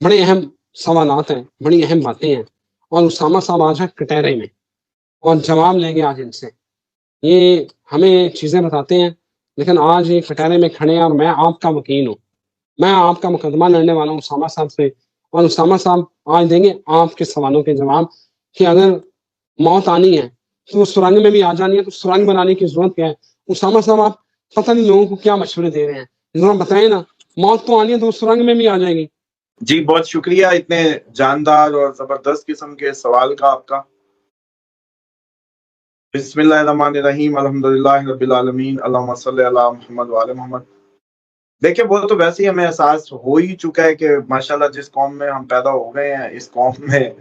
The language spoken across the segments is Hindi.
बड़े अहम सवालात हैं, बड़ी अहम बातें हैं और उसामा साहब आज हैं कटहरे में और जवाब लेंगे आज इनसे। ये हमें चीज़ें बताते हैं, लेकिन आज ये कटहरे में खड़े हैं और मैं आपका वकील हूँ। मैं आपका मुकदमा लड़ने वाला हूँ उसामा साहब से और उसामा साहब आज देंगे आपके सवालों के जवाब कि अगर मौत आनी है, तो सुरंग में भी आ जानी है, तो सुरंग बनाने की ज़रूरत क्या है? उसामा साहब आप पता नहीं लोगों को क्या मशवरे दे रहे हैं। ज़रा बताएँ ना, मौत तो आनी है तो सुरंग में भी आ जाएगी। जी, बहुत शुक्रिया इतने जानदार और ज़बरदस्त किस्म के सवाल का आपका। बिस्मिल्लाहिर्रहमानिर्रहीम, अल्हम्दुलिल्लाहि रब्बिल आलमीन, अल्लाहुम्मा सल्लि अला मुहम्मद व आले मोहम्मद। देखिए, वो तो वैसे ही हमें एहसास हो ही चुका है कि माशाल्लाह जिस कौम में हम पैदा हो गए हैं, इस कौम में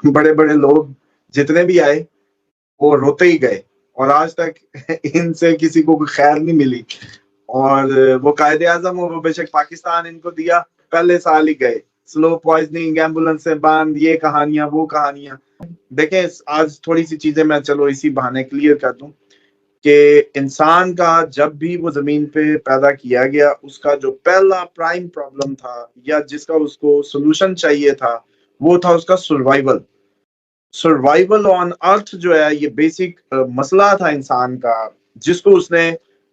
बड़े-बड़े लोग जितने भी आए, वो रोते ही गए और आज तक इनसे किसी को कोई खैर नहीं मिली। और वो कायदे-आज़म वो बेशक पाकिस्तान इनको दिया, पहले साल ही गए। स्लो पॉइज़निंग, एम्बुलेंस से बंद, ये कहानियाँ, वो कहानियाँ। देखें, आज थोड़ी-सी चीज़ें मैं चलो इसी बहाने क्लियर कर दूँ कि इंसान का जब भी वो ज़मीन पे पैदा किया गया, उसका जो पहला प्राइम प्रॉब्लम था या जिसका उसको सॉल्यूशन चाहिए था, वो था उसका सर्वाइवल। सर्वाइवल ऑन अर्थ जो है ये बेसिक मसला था इंसान का, जिसको उसने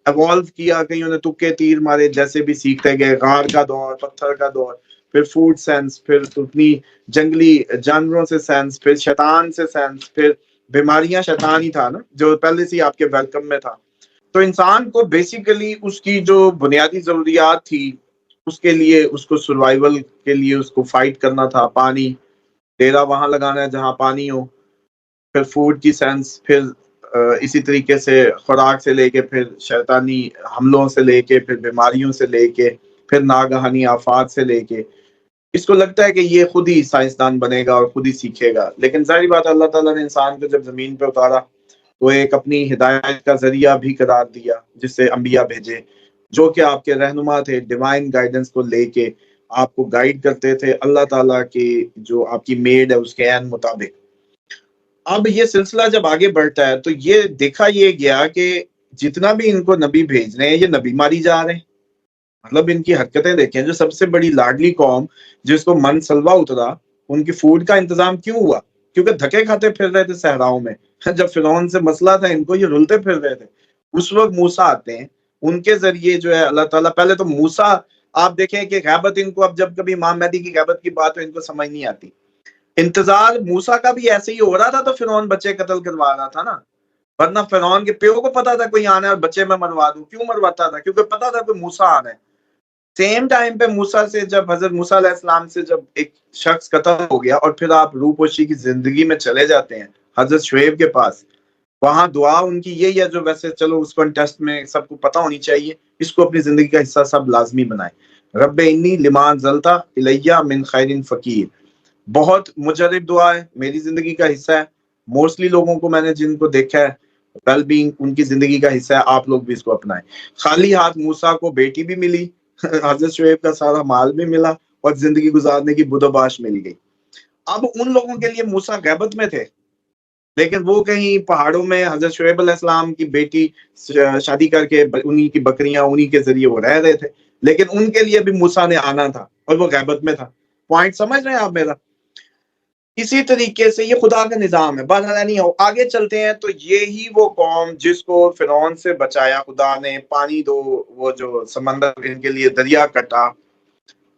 इवॉल्व किया। कईयों ने तुक्के तीर मारे, जैसे भी सीखते गए, गार का दौर, पत्थर का दौर, फिर फूड सेंस, फिर अपनी जंगली जानवरों से सेंस, फिर शैतान से सेंस, फिर बीमारियां शैतान ही था ना, जो पहले से ही आपके वेलकम में था। तो इंसान को बेसिकली उसकी जो बुनियादी जरूरियात थी, उसके लिए उसको सर्वाइवल के लिए उसको फाइट करना था। पानी, डेरा वहां लगाना है जहां पानी हो, फिर फूड की सेंस, फिर इसी तरीके से खुराक से लेके, फिर शैतानी हमलों से लेके, फिर बीमारियों से लेके, फिर नागहानी आफात से लेके। इसको लगता है कि ये खुद ही साइंसदान बनेगा और खुद ही सीखेगा, लेकिन जाहिर बात है अल्लाह ताला ने इंसान को जब जमीन पे उतारा तो एक अपनी हिदायत का जरिया भी करार दिया, जिससे अंबिया भेजे, जो कि आपके रहनुमा थे, डिवाइन गाइडेंस को लेके आपको गाइड करते थे अल्लाह ताला की जो आपकी मेड है उसके ऐन मुताबिक। अब ये सिलसिला जब आगे बढ़ता है तो ये देखा ये गया कि जितना भी इनको नबी भेज रहे हैं, ये नबी मारी जा रहे हैं। मतलब इनकी हरकतें देखें, जो सबसे बड़ी लाडली कौम जिसको मन सलवा उतरा, उनकी फूड का इंतजाम क्यों हुआ? क्योंकि धक्के खाते फिर रहे थे सहराओं में। जब फिरौन से मसला था इनको, ये रुलते फिर रहे थे। उस वक्त मूसा आते हैं, उनके जरिए जो है अल्लाह ताला, पहले तो मूसा, आप देखें कि गैबत इनको, अब जब कभी इमाम मेहदी की गैबत की बात हो इनको समझ नहीं आती। इंतजार मूसा का भी ऐसे ही हो रहा था, तो फिरौन बच्चे कत्ल करवा रहा था ना। वरना फिरौन के प्यो को पता था कोई आना है और बच्चे मैं मरवा दूं। क्यों मरवाता था? क्योंकि पता था कोई मूसा आना है। सेम टाइम पे मूसा से जब हजरत मूसा अलैहिस्सलाम से जब एक शख्स कत्ल हो गया और फिर आप रूपोशी की जिंदगी में चले जाते हैं हजरत शुएब के पास, वहां दुआ उनकी यही है, जो वैसे चलो उस कॉन्टेस्ट में सबको पता होनी चाहिए, इसको अपनी जिंदगी का हिस्सा सब लाजमी बनाए। रब्बे इन्नी लिमान जलता इलैया मिन खैरिन फकीर। बहुत मुजरब दुआ है, मेरी जिंदगी का हिस्सा है। मोस्टली लोगों को मैंने जिनको देखा है, वेल बीइंग उनकी जिंदगी का हिस्सा है। आप लोग भी इसको अपनाएं। खाली हाथ मूसा को बेटी भी मिली, हजरत शुएब का सारा माल भी मिला और जिंदगी गुजारने की बुदोबाश मिल गई। अब उन लोगों के लिए मूसा गैबत में थे, लेकिन वो कहीं पहाड़ों में हजरत शुएब अलैहिस्सलाम की बेटी शादी करके उन्हीं की बकरियां उन्हीं के जरिए वो रह रहे थे, लेकिन उनके लिए भी मूसा ने आना था और वो गैबत में था। पॉइंट समझ रहे हैं आप मेरा? इसी तरीके से ये खुदा का निज़ाम है। बहरहाल नहीं हो, आगे चलते हैं तो ये ही वो कौम जिसको फिरौन से बचाया खुदा ने, पानी दो, वो जो समंदर इनके लिए दरिया कटा।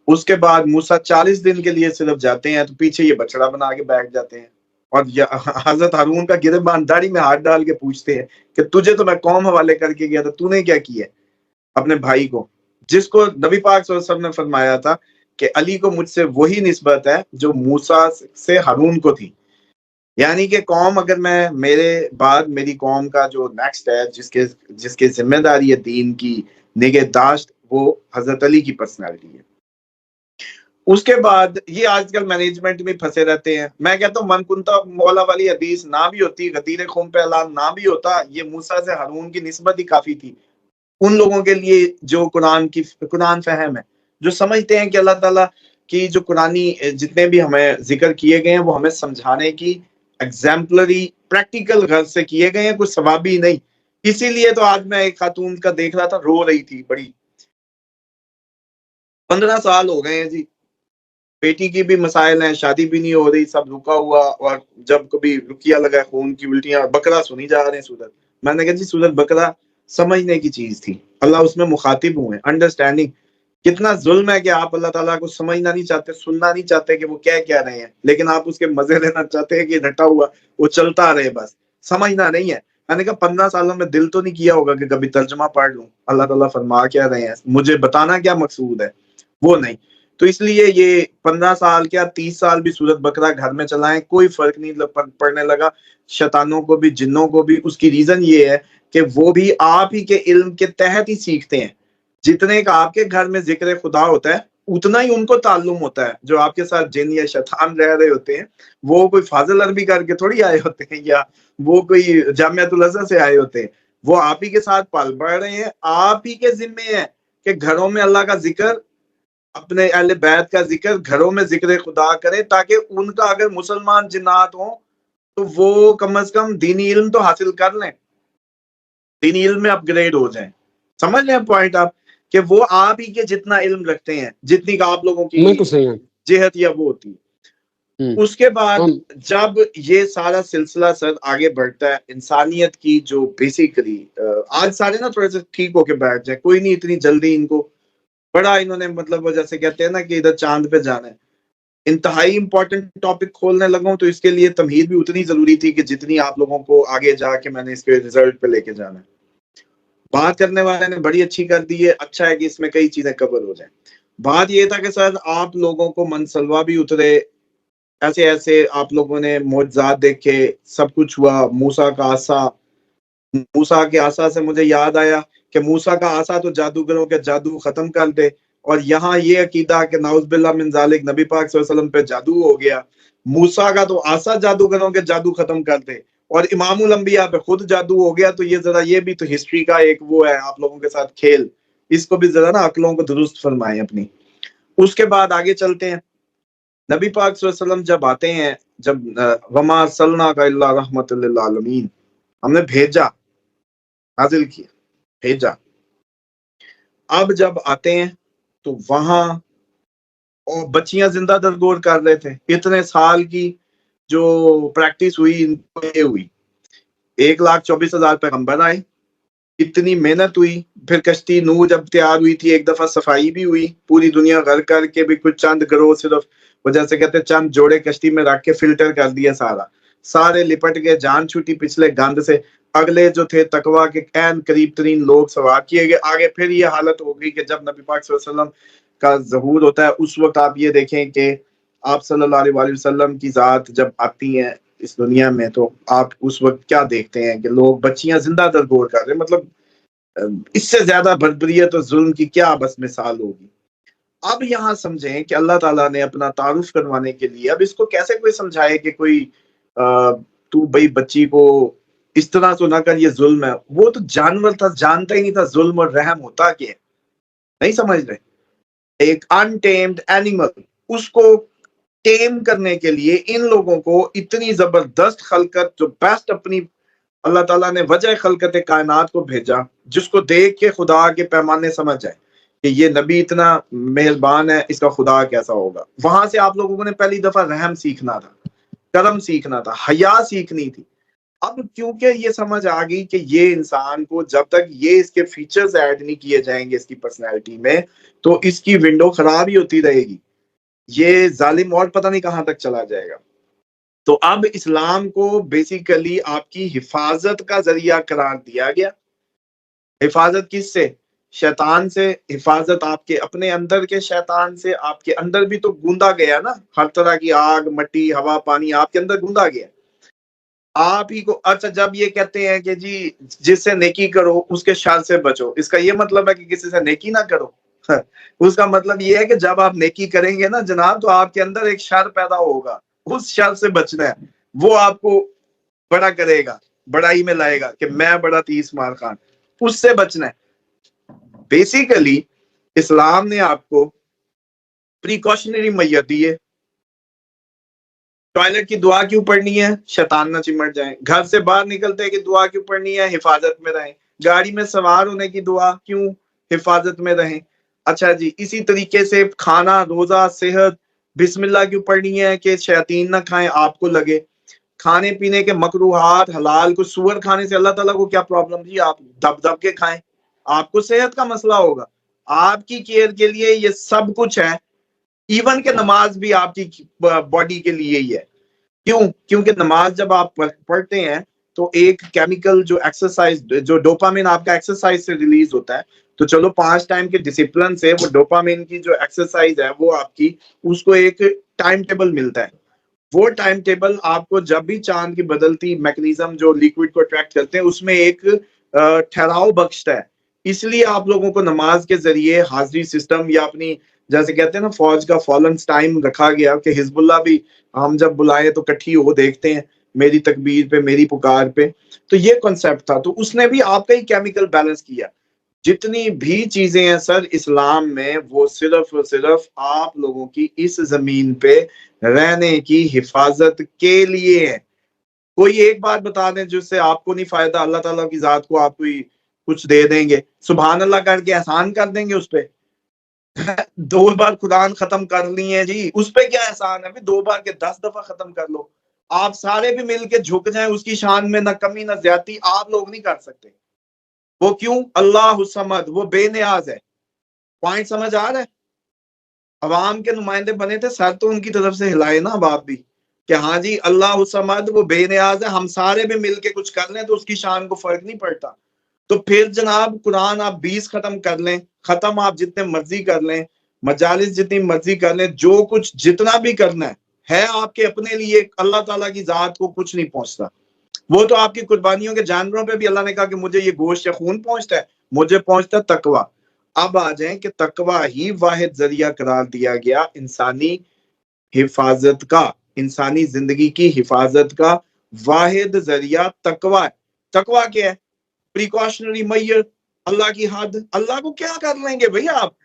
उसके बाद मूसा 40 दिन के लिए सिर्फ जाते हैं तो पीछे ये बछड़ा बना के बैठ जाते हैं और हजरत हारून का गिरबान दाढ़ी में हाथ डाल के पूछते हैं कि तुझे तो मैं कौम हवाले करके गया था, तूने क्या किया अपने भाई को, जिसको नबी पाक सल्लल्लाहु अलैहि वसल्लम ने फरमाया था कि अली को मुझसे वही निस्बत है जो मूसा से हारून को थी। यानी कि कौम, अगर मैं मेरे बाद मेरी कौम का जो नेक्स्ट है, जिसके जिसकी जिम्मेदारी है दीन की निगहदाश्त, वो हजरत अली की पर्सनैलिटी है। उसके बाद ये आजकल मैनेजमेंट में फंसे रहते हैं। मैं कहता हूँ मनकुंता मौला वाली हदीस ना भी होती, गतीरे खून पे ऐलान ना भी होता, ये मूसा से हारून की निस्बत ही काफी थी उन लोगों के लिए जो कुरान फहम है, जो समझते हैं कि अल्लाह ताला की जो कुरानी जितने भी हमें जिक्र किए गए हैं वो हमें समझाने की एग्जाम्पलरी प्रैक्टिकल गर्ज से किए गए हैं, कुछ सवाबी नहीं। इसीलिए तो आज मैं एक खातून का देख रहा था, रो रही थी बड़ी, 15 साल हो गए हैं जी, बेटी की भी मसाइल हैं, शादी भी नहीं हो रही, सब रुका हुआ, और जब कभी रुकिया लगा खून की उल्टियां, बकरा सुनी जा रहे हैं सूरत। मैंने कहा जी सूरत बकरा समझने की चीज थी, अल्लाह उसमें मुखातिब हुए, अंडरस्टैंडिंग। कितना जुल्म है कि आप अल्लाह ताला को समझना नहीं चाहते, सुनना नहीं चाहते कि वो कह क्या रहे हैं, लेकिन आप उसके मजे लेना चाहते हैं कि रटा हुआ वो चलता रहे, बस समझना नहीं है। मैंने कहा 15 सालों में दिल तो नहीं किया होगा कि कभी तर्जमा पढ़ लूं, अल्लाह ताला फरमा क्या रहे हैं, मुझे बताना क्या मकसूद है, वो नहीं। तो इसलिए ये 15 साल क्या 30 साल भी सूरत बकरा घर में चलाएं, कोई फर्क नहीं पड़ने लगा शैतानों को भी, जिन्नों को भी। उसकी रीजन ये है कि वो भी आप ही के इल्म के तहत ही सीखते हैं। जितने का आपके घर में जिक्र खुदा होता है, उतना ही उनको ताल्लुम होता है। जो आपके साथ जिन या शैतान रह रहे होते हैं, वो कोई फाजिल अरबी करके थोड़ी आए होते हैं, या वो कोई जामियातुल अज़हर से आए होते हैं। वो आप ही के साथ पल बढ़ रहे हैं, आप ही के जिम्मे है कि घरों में अल्लाह का जिक्र, अपने अहले बैत का जिक्र घरों में जिक्र खुदा करें, ताकि उनका अगर मुसलमान जिन्नात हो तो वो कम से कम दीनी इल्म तो हासिल कर लें, दीनी इल्म में अपग्रेड हो जाएं। समझ रहे हैं पॉइंट आप, कि वो आप ही के जितना इल्म रखते हैं, जितनी का आप लोगों की बिल्कुल सही है। जेहत या वो होती है। उसके बाद हम जब ये सारा सिलसिला सर आगे बढ़ता है, इंसानियत की जो बेसिकली आज सारे ना थोड़े से ठीक होके बैठ जाए, कोई नहीं इतनी जल्दी इनको, बड़ा इन्होंने मतलब वो जैसे कहते हैं ना कि इधर चांद पे जाना है, इंतहाई इंपॉर्टेंट टॉपिक खोलने लगा हूं, तो इसके लिए तमहीद भी उतनी जरूरी थी कि जितनी आप लोगों को आगे जाके मैंने इसके रिजल्ट पे लेके जाना है। बात करने वाले ने बड़ी अच्छी कर दी है, अच्छा है कि इसमें कई चीजें कवर हो जाए। बात ये था कि सर आप लोगों को मनसलवा भी उतरे, ऐसे ऐसे आप लोगों ने मौजज़ात देखे, सब कुछ हुआ। मूसा का आसा, मूसा के आसा से मुझे याद आया कि मूसा का आसा तो जादूगरों के जादू खत्म कर दे, और यहाँ ये अकीदा कि नाउज़ुबिल्लाह मिन ज़ालिक नबी पाक सल्लल्लाहु अलैहि वसल्लम पे जादू हो गया। मूसा का तो आसा जादूगरों के जादू खत्म कर दे, और इमामुल अंबिया पे खुद जादू हो गया। तो ये जरा, ये भी तो हिस्ट्री का एक वो है आप लोगों के साथ खेल, इसको भी जरा ना अकलों को दुरुस्त फरमाएं अपनी। उसके बाद आगे चलते हैं। नबी पाक सल्लल्लाहु अलैहि वसल्लम जब आते हैं, जब वमा अरसलनाका इल्ला रहमतल लिल आलमीन, हमने भेजा, नाजिल किया, भेजा। अब जब आते हैं तो वहां और बच्चियां जिंदा दरगोर कर रहे थे, इतने साल की जो प्रैक्टिस हुई इनको ये हुई। 1,24,000 पैगंबर आए, इतनी मेहनत हुई, फिर कश्ती नूह जब तैयार हुई थी, एक दफा सफाई भी हुई, पूरी दुनिया घर करके भी कुछ चंद ग्रोह सिर्फ वो जैसे कहते चंद जोड़े कश्ती में रख के फिल्टर कर दिया, सारा सारे लिपट गए, जान छूटी पिछले गंद से। अगले जो थे तकवा के ऐन करीब तरीन लोग सवार किए गए। आगे फिर ये हालत हो गई कि जब नबी पाक सल्लल्लाहु अलैहि वसल्लम का ज़हूर होता है, उस वक्त आप ये देखें कि आप सल्लल्लाहु अलैहि वसल्लम की ज़ात जब आती है इस दुनिया में, तो आप उस वक्त क्या देखते हैं कि लोग बच्चियां जिंदा दरगोर कर रहे हैं। मतलब इससे ज्यादा बर्बरियत और जुल्म की क्या बस मिसाल होगी। अब यहाँ समझें कि अल्लाह ताला ने अपना तारुफ करवाने के लिए, अब इसको कैसे कोई समझाए कि कोई तू भाई बच्ची को इस तरह तो ना कर, ये जुल्म है। वो तो जानवर था, जानता ही नहीं था जुल्म और रहम होता क्या है, नहीं समझ रहे। एक अनटेम्ड एनिमल, उसको टेम करने के लिए इन लोगों को इतनी जबरदस्त खलकत, जो बेस्ट अपनी अल्लाह ताला ने वजह खलकत कायनात को भेजा, जिसको देख के खुदा के पैमाने समझ जाए कि ये नबी इतना मेहरबान है, इसका खुदा कैसा होगा। वहां से आप लोगों ने पहली दफा रहम सीखना था, करम सीखना था, हया सीखनी थी। अब क्योंकि ये समझ आ गई कि ये इंसान को जब तक ये इसके फीचर्स ऐड नहीं किए जाएंगे इसकी पर्सनैलिटी में, तो इसकी विंडो खराब ही होती रहेगी, ये जालिम और पता नहीं कहां तक चला जाएगा। तो अब इस्लाम को बेसिकली आपकी हिफाजत का जरिया करार दिया गया। हिफाजत किससे? शैतान से। हिफाजत आपके अपने अंदर के शैतान से। आपके अंदर भी तो गूंदा गया ना, हर तरह की आग, मट्टी, हवा, पानी आपके अंदर गूंदा गया। आप ही को, अच्छा जब ये कहते हैं कि जी जिससे नेकी करो उसके शर से बचो, इसका ये मतलब है कि किसी से नेकी ना करो? उसका मतलब ये है कि जब आप नेकी करेंगे ना जनाब, तो आपके अंदर एक शर पैदा होगा, उस शर से बचना है। वो आपको बड़ा करेगा, बड़ाई में लाएगा कि मैं बड़ा तीस मार खान, उससे बचना है। बेसिकली इस्लाम ने आपको प्रिकॉशनरी मैयत दी है। टॉयलेट की दुआ क्यों पढ़नी है? शैतान ना चिमट जाए। घर से बाहर निकलते हैं कि दुआ क्यों पढ़नी है? हिफाजत में रहें। गाड़ी में सवार होने की दुआ क्यों? हिफाजत में रहें। अच्छा जी, इसी तरीके से खाना, रोजा, सेहत, बिस्मिल्लाह क्यों पढ़नी है कि शैतान ना खाएं, आपको लगे। खाने पीने के मकरूहात हलाल को, सुअर खाने से अल्लाह ताला को क्या प्रॉब्लम जी, आप दब दब के खाएं, आपको सेहत का मसला होगा। आपकी केयर के लिए ये सब कुछ है, इवन के नमाज भी आपकी बॉडी के लिए ही है। क्यों? क्योंकि नमाज जब आप पढ़ते हैं तो एक केमिकल जो एक्सरसाइज, जो डोपामिन आपका एक्सरसाइज से रिलीज होता है, तो चलो 5 टाइम के डिसिप्लिन से वो डोपामिन की जो एक्सरसाइज है वो आपकी, उसको एक टाइम टेबल मिलता है। वो टाइम टेबल आपको जब भी चांद की बदलती मैकेनिज्म जो लिक्विड को अट्रैक्ट करते हैं उसमें एक ठहराव बख्शता है। इसलिए आप लोगों को नमाज के जरिए हाजिरी सिस्टम या अपनी, जैसे कहते हैं ना, फौज का फॉलन टाइम रखा गया कि हिजबुल्लाह भी हम जब बुलाए तो इकट्ठी हो देखते हैं मेरी तकबीर पे, मेरी पुकार पे। तो ये कॉन्सेप्ट था, तो उसने भी आपका ही केमिकल बैलेंस किया। जितनी भी चीजें हैं सर इस्लाम में, वो सिर्फ और सिर्फ आप लोगों की इस जमीन पे रहने की हिफाजत के लिए है। कोई एक बात बता दें जिससे आपको नहीं फायदा, अल्लाह ताला की जात को आप कोई कुछ दे देंगे, सुभान अल्लाह करके एहसान कर देंगे उस पे। 2 बार कुरान खत्म कर लिए जी, उस पे क्या एहसान है? 2 बार के 10 दफा खत्म कर लो, आप सारे भी मिलके झुक जाएं उसकी शान में, ना कमी ना ज्यादती आप लोग नहीं कर सकते। वो क्यों? अल्लाह समद, वो बेनियाज है। पॉइंट समझ आ रहा है? अवाम के नुमाइंदे बने थे, सर तो उनकी तरफ से हिलाए ना बाप भी, कि हाँ जी अल्लाह समद वो बेनियाज है, हम सारे भी मिलके कुछ कर लें तो उसकी शान को फर्क नहीं पड़ता। तो फिर जनाब कुरान आप 20 खत्म कर लें, खत्म आप जितने मर्जी कर लें, मजालिस जितनी मर्जी कर लें, जो कुछ जितना भी करना है आपके अपने लिए, अल्लाह ताला की जात को कुछ नहीं पहुंचता। वो तो आपकी कुर्बानियों के जानवरों पे भी अल्लाह ने कहा कि मुझे ये गोश्त या खून पहुंचता है, मुझे पहुंचता तकवा। अब आ जाए कि तकवा ही वाहिद जरिया करार दिया गया इंसानी हिफाजत का, इंसानी जिंदगी की हिफाजत का वाहिद जरिया तकवा है। तकवा क्या है? प्रिकॉशनरी मैयर, अल्लाह की हद। अल्लाह को क्या कर लेंगे भैया आप?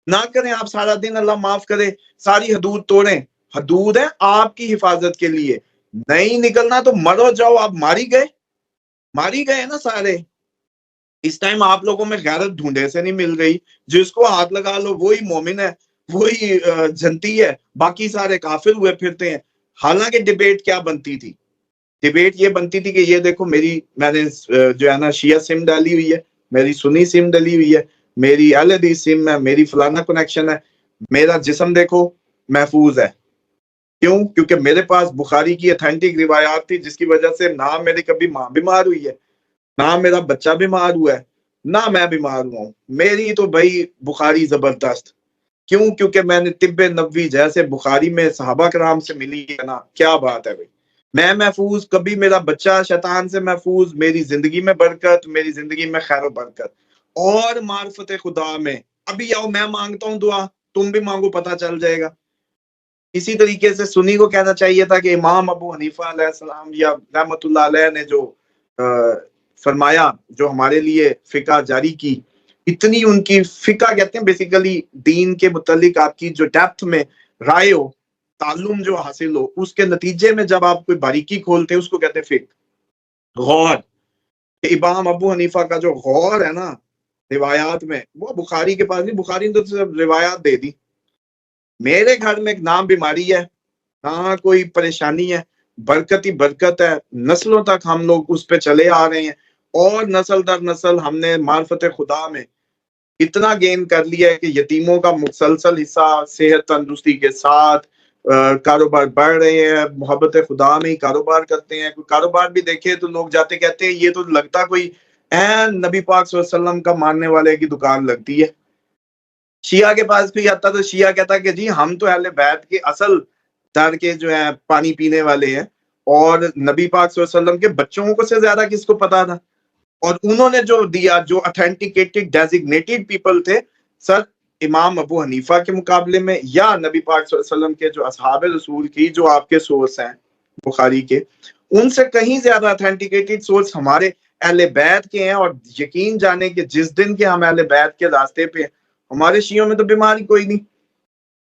ना करें आप सारा दिन, अल्लाह माफ करे, सारी हदूद तोड़ें। हदूद है आपकी हिफाजत के लिए, नहीं निकलना तो मरो जाओ, आप मारी गए ना सारे। इस टाइम आप लोगों में गैरत ढूंढे से नहीं मिल रही, जिसको हाथ लगा लो वही मोमिन है, वही जनती है, बाकी सारे काफिर हुए फिरते हैं। हालांकि डिबेट क्या बनती थी? डिबेट ये बनती थी कि ये देखो मैंने जो है ना शिया सिम डाली हुई है, मेरी सुन्नी सिम डाली हुई है, मेरी अहले हदीस सिम है, मेरी फलाना कनेक्शन है, मेरा जिस्म देखो महफूज है। क्यों? क्योंकि मेरे पास बुखारी की अथेंटिक रिवायात थी, जिसकी वजह से ना मेरी कभी माँ बीमार हुई है, ना मेरा बच्चा बीमार हुआ है, ना मैं बीमार हुआ हूं। मेरी तो भाई बुखारी जबरदस्त। क्यों? क्योंकि मैंने तिब्बे नबवी जैसे बुखारी में सहाबा कराम से मिली है ना, क्या बात है भाई। मैं महफूज, कभी मेरा बच्चा शैतान से महफूज, मेरी जिंदगी में बरकत, मेरी जिंदगी में खैर बरकत और मार्फत खुदा में। अभी आओ मैं मांगता हूँ दुआ, तुम भी मांगो, पता चल जाएगा। इसी तरीके से सुन्नी को कहना चाहिए था कि इमाम अबू हनीफा अलैहिस्सलाम या रहमतुल्लाह अलैह ने जो फरमाया, जो हमारे लिए फिका जारी की, इतनी उनकी फिका कहते हैं बेसिकली दीन के मुतालिक आपकी जो डेप्थ में राय हो, ताल्लुम जो हासिल हो, उसके नतीजे में जब आप कोई बारीकी खोलते हैं उसको कहते हैं फिक, गौर। इमाम अबू हनीफा का जो गौर है ना रिवायात में, वो बुखारी के पास नहीं, बुखारी ने तो सिर्फ रिवायात दे दी। मेरे घर में एक नाम बीमारी है, ना कोई परेशानी है, बरकत ही बरकत है, नस्लों तक हम लोग उस पे चले आ रहे हैं और नस्ल दर नस्ल हमने मार्फत खुदा में इतना गेन कर लिया है कि यतीमों का मुसलसल हिस्सा सेहत तंदुरुस्ती के साथ कारोबार बढ़ रहे हैं, मोहब्बत खुदा में ही कारोबार करते हैं। कोई कारोबार भी देखे तो लोग जाते कहते हैं ये तो लगता कोई नबी पाक सल्लल्लाहु अलैहि वसल्लम का मानने वाले की दुकान लगती है। शिया के पास कोई आता तो शिया कहता कि जी हम तो अहले बैत के असल दर के जो है पानी पीने वाले हैं, और नबी पाक सल्लल्लाहु अलैहि वसल्लम के बच्चों को से ज्यादा किसको पता था? और उन्होंने जो दिया, जो ऑथेंटिकेटेड डेजिग्नेटेड पीपल थे सर, इमाम अबू हनीफा के मुकाबले में या नबी पाक सल्लल्लाहु अलैहि वसल्लम के जो असहाब रसूल की जो आपके सोर्स हैं बुखारी के, उनसे कहीं ज्यादा ऑथेंटिकेटेड सोर्स हमारे अहले बैत के हैं। और यकीन जाने कि जिस दिन के हम अहले बैत के रास्ते पे, हमारे शियों में तो बीमारी कोई नहीं।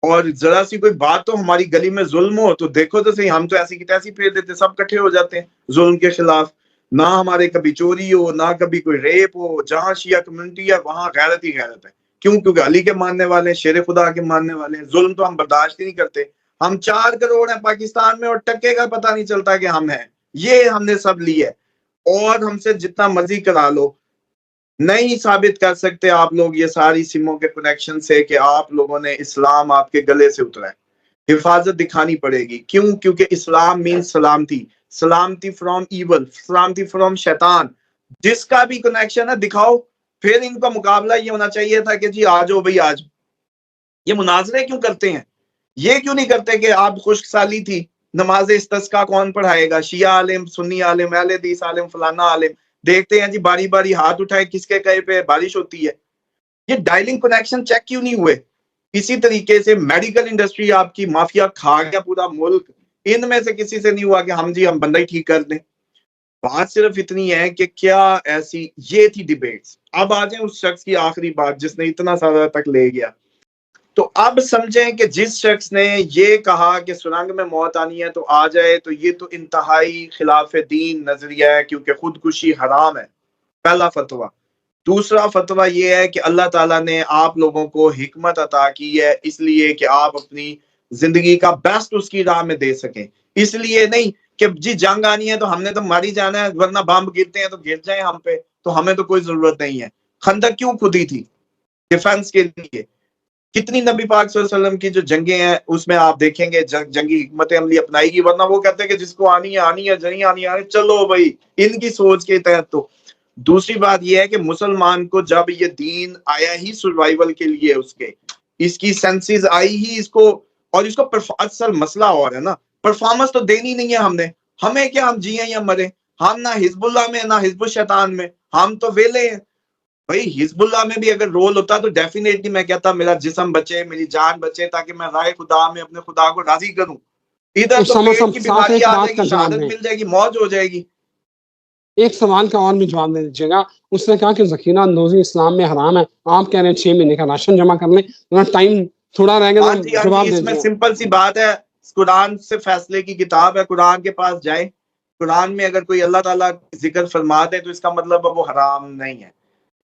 और जरा सी कोई बात तो हमारी गली में जुल्म हो तो देखो तो सही, हम तो ऐसी की तैसी फेर देते, सब इकट्ठे हो जाते हैं जुल्म के खिलाफ। ना हमारे कभी चोरी हो, ना कभी कोई रेप हो, जहां शिया कम्युनिटी है वहां गैरत ही गैरत है। क्यों? क्योंकि अली के मानने वाले, शेर खुदा के मानने वाले हैं, जुल्म तो हम बर्दाश्त ही नहीं करते। हम 4 करोड़ हैं पाकिस्तान में और टक्के का पता नहीं चलता कि हम हैं। ये हमने सब ली है और हमसे जितना मर्जी करा लो, नहीं साबित कर सकते आप लोग ये सारी सिमों के कनेक्शन से कि आप लोगों ने इस्लाम आपके गले से उतरा है। हिफाजत दिखानी पड़ेगी। क्यों? क्योंकि इस्लाम मीन्स सलामती, सलामती फ्रॉम ईवल, सलामती फ्रॉम शैतान। जिसका भी कनेक्शन है दिखाओ। फिर इनका मुकाबला ये होना चाहिए था कि जी आ जाओ भाई आज। ये मुनाजरे क्यों करते हैं? ये क्यों नहीं करते कि आप खुशकसाली थी, नमाज इस्तिस्का कौन पढ़ाएगा, शिया आलिम, सुन्नी आलिम, अहले हदीस आलिम, फलाना आलिम। देखते हैं जी बारी बारी हाथ उठाए किसके कहे पे बारिश होती है। ये डायलिंग कनेक्शन चेक क्यों नहीं हुए? इसी तरीके से मेडिकल इंडस्ट्री आपकी माफिया खा गया पूरा मुल्क, इनमें से किसी से नहीं हुआ कि हम बंदा ही ठीक कर दें। बात सिर्फ इतनी है कि क्या ऐसी ये थी डिबेट्स। अब आ जाए उस शख्स की आखिरी बात जिसने इतना सारा तक ले गया। तो अब समझें कि जिस शख्स ने ये कहा कि सुरंग में मौत आनी है तो आ जाए, तो ये तो इंतहाई खिलाफ दीन नजरिया है, क्योंकि खुदकुशी हराम है, पहला फतवा। दूसरा फतवा ये है कि अल्लाह ताला ने आप लोगों को हिकमत अता की है इसलिए कि आप अपनी जिंदगी का बेस्ट उसकी राह में दे सकें। इसलिए नहीं कि जी जंग आनी है तो हमने तो मारी जाना है, वरना बम गिरते हैं तो गिर जाए हम पे, तो हमें तो कोई जरूरत नहीं है। खंदक क्यों खुदी थी? डिफेंस के लिए। कितनी नबी पाक सल्लल्लाहु अलैहि वसल्लम की जो जंगें हैं उसमें आप देखेंगे जंगी हिकमत अमली अपनाएगी, वरना वो कहते हैं कि जिसको आनी है आनी है, नहीं आनी है चलो भाई, इनकी सोच के तहत। तो दूसरी बात यह है कि मुसलमान को जब ये दीन आया ही सर्वाइवल के लिए, उसके इसकी सेंसेस आई ही इसको, और इसको असल मसला और है ना, परफॉर्मेंस तो देनी नहीं है हमने। हमें क्या, हम जिए या मरे, हम ना हिजबुल्लाह में ना हिजबुल शैतान में, हम तो वेले हैं भाई। हिजबुल्लाह में भी अगर रोल होता तो डेफिनेटली मैं कहता मेरा जिस्म बचे, मेरी जान बचे, ताकि मैं राय खुदा में अपने खुदा को राजी करूं। इधर तो पेट की बीमारी आ जाएगी, शहादत मिल जाएगी, मौज हो जाएगी। एक सवाल का और भी जवाब दे दीजिएगा। उसने कहा कि ज़खीरा अंदोज़ी इस्लाम में हराम है, आप कह रहे हैं 6 महीने का राशन जमा कर लें, टाइम थोड़ा रह गया, जवाब दे इसमें सिंपल सी बात है, कुरान से फैसले की किताब है, कुरान के पास जाए। कुरान में अगर कोई अल्लाह ताला जिक्र फरमा दे तो इसका मतलब वो हराम नहीं है।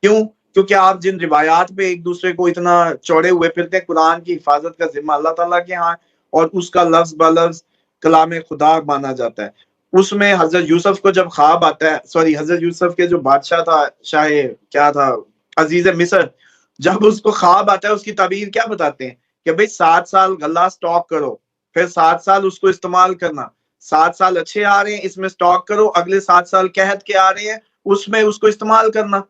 क्यों? क्योंकि आप जिन रिवायात पे एक दूसरे को इतना चौड़े हुए फिरते हैं, कुरान की हिफाजत का जिम्मा अल्लाह ताला के यहाँ, और उसका लफ्ज बलफ्ज कलाम खुदा माना जाता है। उसमें हजरत यूसुफ को जब ख्वाब आता है, सॉरी हजरत यूसुफ के जो बादशाह था, शाह क्या था, अजीज मिस्र, जब उसको ख्वाब आता है उसकी ताबीर क्या बताते हैं कि भाई 7 साल गल्ला स्टॉक करो, फिर 7 साल उसको इस्तेमाल करना, 7 साल अच्छे आ रहे हैं इसमें स्टॉक करो, अगले 7 साल कहत के आ रहे हैं उसमें उसको इस्तेमाल करना।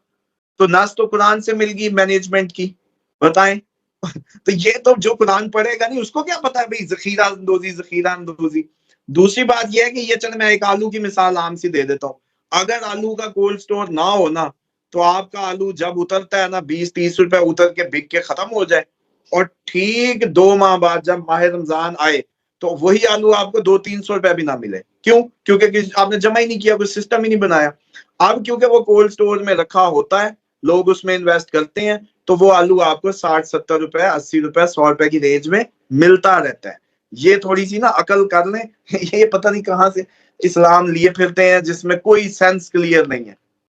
तो नस तो कुरान से मिल गई मैनेजमेंट की, बताएं। तो ये तो जो कुरान पढ़ेगा नहीं उसको क्या पता है भाई जखीरा अंदोजी, जखीरा अंदोजी। दूसरी बात यह है कि ये, चल मैं एक आलू की मिसाल आम सी दे देता हूँ। अगर आलू का कोल्ड स्टोर ना हो ना, तो आपका आलू जब उतरता है ना 20-30 रुपए उतर के बिक के खत्म हो जाए, और ठीक 2 माह बाद जब माह रमजान आए तो वही आलू आपको 200-300 रुपए भी ना मिले। क्यों? क्योंकि आपने जमा ही नहीं किया, कोई सिस्टम ही नहीं बनाया। अब क्योंकि वो कोल्ड स्टोर में रखा होता है, लोग उसमें इन्वेस्ट करते हैं, तो वो आलू आपको 60-70 रुपए, 80 रुपए, 100 रुपए की रेंज में मिलता रहता है। ये थोड़ी सी ना अकल कर लें। ये पता नहीं कहां से इस्लाम लिए फिरते हैं जिसमें कोई सेंस क्लियर नहीं है।